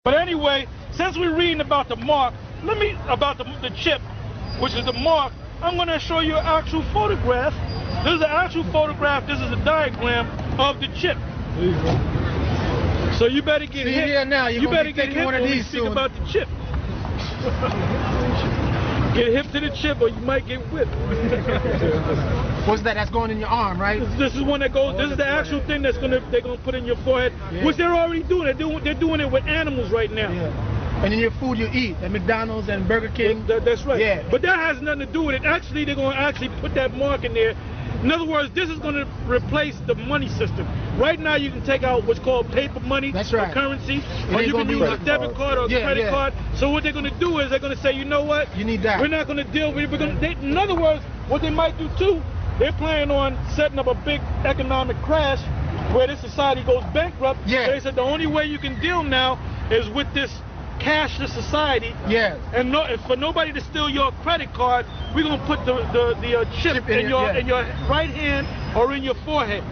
But anyway, since we're reading about the mark, about the chip, which is the mark, I'm going to show you an actual photograph. This is an actual photograph. This is a diagram of the chip. There you go. So you better get hit. Here now, you better get hit when we speak about the chip. Get hip to the chip or you might get whipped. What's that? That's going in your arm, right? This is one that goes, this is the actual thing they're gonna put in your forehead, which they're already doing. They're doing it with animals right now. Yeah. And in your food you eat, at McDonald's and Burger King. That's right. Yeah. But that has nothing to do with it. Actually, they're gonna put that mark in there. In other words, this is going to replace the money system. Right now, you can take out what's called paper money, or currency, or you can use a debit card or a credit card. So what they're going to do is they're going to say, you know what? You need that. We're not going to deal with it. In other words, what they might do too, they're planning on setting up a big economic crash where this society goes bankrupt. Yeah. So they said the only way you can deal now is with this cashless society. Yeah. And for nobody to steal your credit card, we're gonna put the chip in your right hand or in your forehead.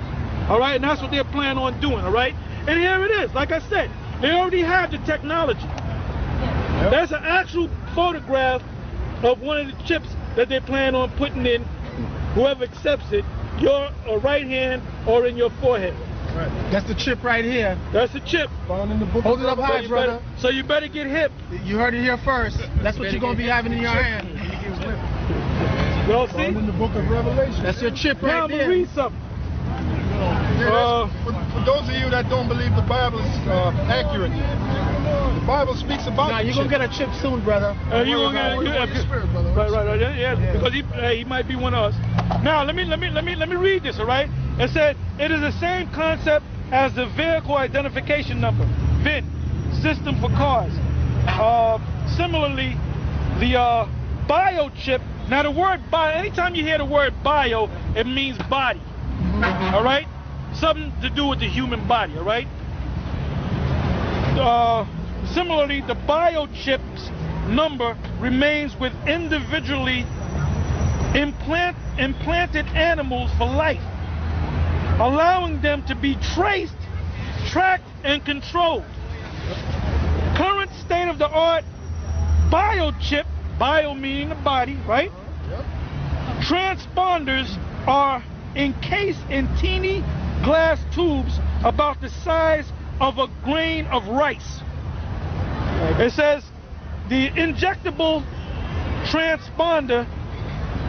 All right, and that's what they're planning on doing. All right, and here it is. Like I said, they already have the technology. That's an actual photograph of one of the chips that they plan on putting in. Whoever accepts it, your right hand or in your forehead. Right. That's the chip right here. That's the chip. Found in the book. Hold it up high, brother. So you better get hip. You heard it here first. That's what you're going to be having in your hand. Well, see? Found in the book of Revelation. That's your chip right there. Now I'm going to read something. For those of you that don't believe the Bible is accurate, the Bible speaks about Nah, you're going to get a chip soon, brother. You're going to get a spirit, brother. Right. Yeah. Because he might be one of us. Now, let me read this, all right? It said, it is the same concept as the vehicle identification number, VIN, system for cars. Similarly, the biochip, now the word bio, anytime you hear the word bio, it means body, all right? Something to do with the human body, all right? Similarly, the biochip's number remains with individually implanted animals for life, allowing them to be traced, tracked, and controlled. Current state-of-the-art biochip, bio meaning the body, right? Yep. Transponders are encased in teeny glass tubes about the size of a grain of rice. It says the injectable transponder,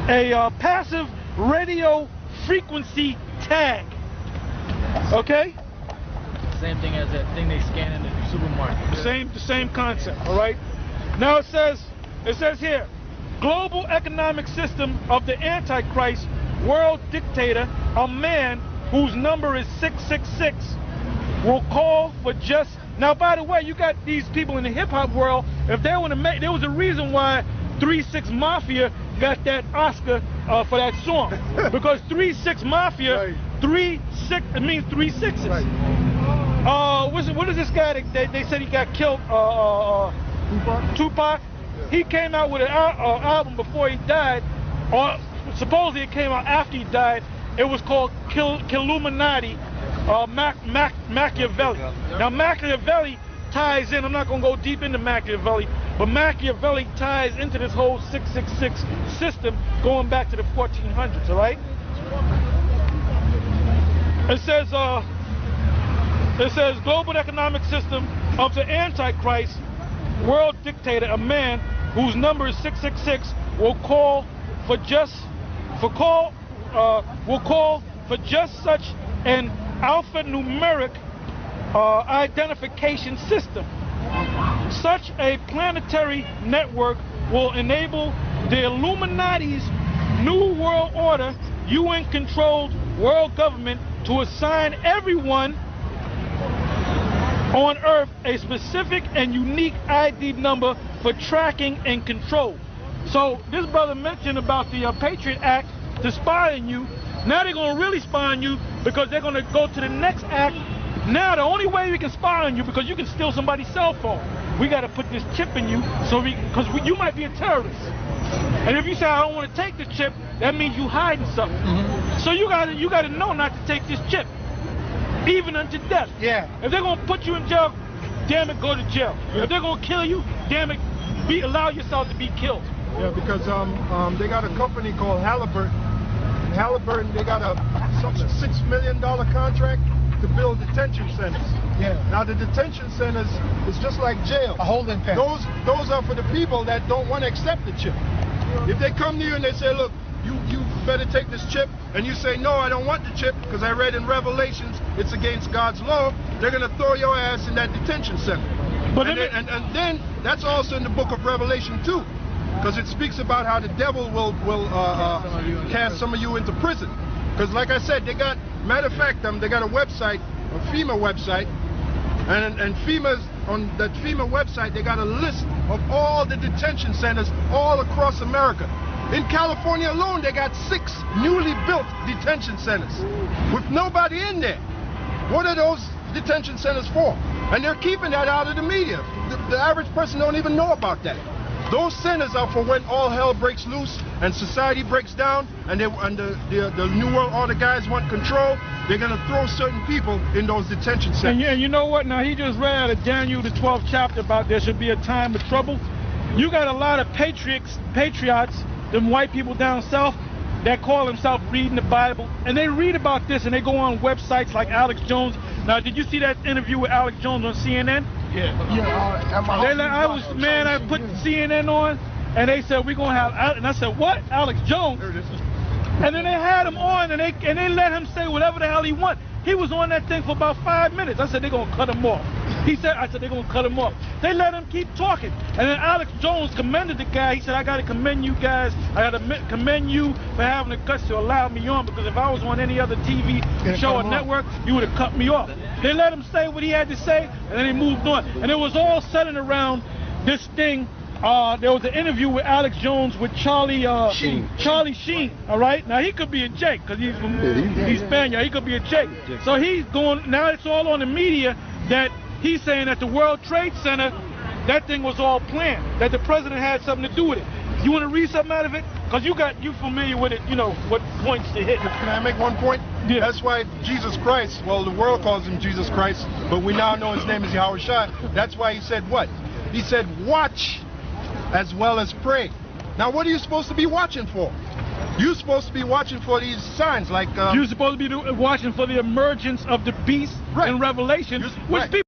a passive radio frequency tag. Okay? Same thing as that thing they scan in the supermarket. The same concept, all right? Now it says here, global economic system of the Antichrist, world dictator, a man whose number is 666, will call for just. Now, by the way, you got these people in the hip-hop world, if they want to make, there was a reason why 3-6 Mafia got that Oscar for that song. Because 3-6 Mafia, 3-6, it means 3 sixes. Right. What is this guy that they said he got killed? Tupac? Yeah. He came out with an album before he died, or supposedly it came out after he died. It was called Killuminati, Machiavelli. Now Machiavelli ties in, I'm not going to go deep into Machiavelli, but Machiavelli ties into this whole 666 system going back to the 1400s, all right? It says global economic system of the Antichrist, world dictator, a man whose number is 666, will call for just such an alphanumeric identification system. Such a planetary network will enable the Illuminati's New World Order, UN-controlled world government, to assign everyone on Earth a specific and unique ID number for tracking and control. So this brother mentioned about the Patriot Act to spy on you. Now they're going to really spy on you because they're going to go to the next act. Now the only way we can spy on you, because you can steal somebody's cell phone, we got to put this chip in you, so because you might be a terrorist. And if you say I don't want to take the chip, that means you hiding something. So you got to know not to take this chip, even unto death. Yeah. If they're going to put you in jail, damn it, go to jail. If they're gonna kill you, damn it, allow yourself to be killed. Yeah, because they got a company called Halliburton. And Halliburton, they got a $6 million contract to build detention centers. Yeah. Now the detention centers is just like jail. A holding pen. Those are for the people that don't want to accept the chip. If they come to you and they say, look, you better take this chip, and you say, no, I don't want the chip because I read in Revelations it's against God's law, they're going to throw your ass in that detention center. But and then that's also in the book of Revelation too, because it speaks about how the devil will cast some of you into prison. Because like I said, they got, matter of fact, they got a website, a FEMA website, and FEMA's, on that FEMA website, they got a list of all the detention centers all across America. In California alone, they got 6 newly built detention centers with nobody in there. What are those detention centers for? And they're keeping that out of the media. The average person don't even know about that. Those centers are for when all hell breaks loose and society breaks down and the New World Order guys want control. They're going to throw certain people in those detention centers. And you know what? Now, he just read out of Daniel, the 12th chapter, about there should be a time of trouble. You got a lot of patriots, them white people down south, that call themselves reading the Bible, and they read about this and they go on websites like Alex Jones. Now, did you see that interview with Alex Jones on CNN? Yeah. I put CNN on, and they said we're gonna have, and I said, what? Alex Jones? And then they had him on, and they let him say whatever the hell he want. He was on that thing for about 5 minutes. I said they're gonna cut him off. I said they're gonna cut him off. They let him keep talking, and then Alex Jones commended the guy. He said, I gotta commend you guys. I gotta commend you for having the guts to allow me on, because if I was on any other TV show or network, you would have cut me off. They let him say what he had to say, and then he moved on. And it was all centered around this thing. There was an interview with Alex Jones with Charlie Sheen. All right, now he could be a Jake because he's Spaniard. He could be a Jake. So he's going, now it's all on the media that he's saying that the World Trade Center, that thing was all planned, that the president had something to do with it. You want to read something out of it? Because you familiar with it, you know what points to hit. Can I make one point? Yeah. That's why Jesus Christ, well, the world calls him Jesus Christ, but we now know his name is Yahweh Shai. That's why he said what? He said, watch as well as pray. Now, what are you supposed to be watching for? You're supposed to be watching for these signs like... You're supposed to be watching for the emergence of the beast in Revelation, which people...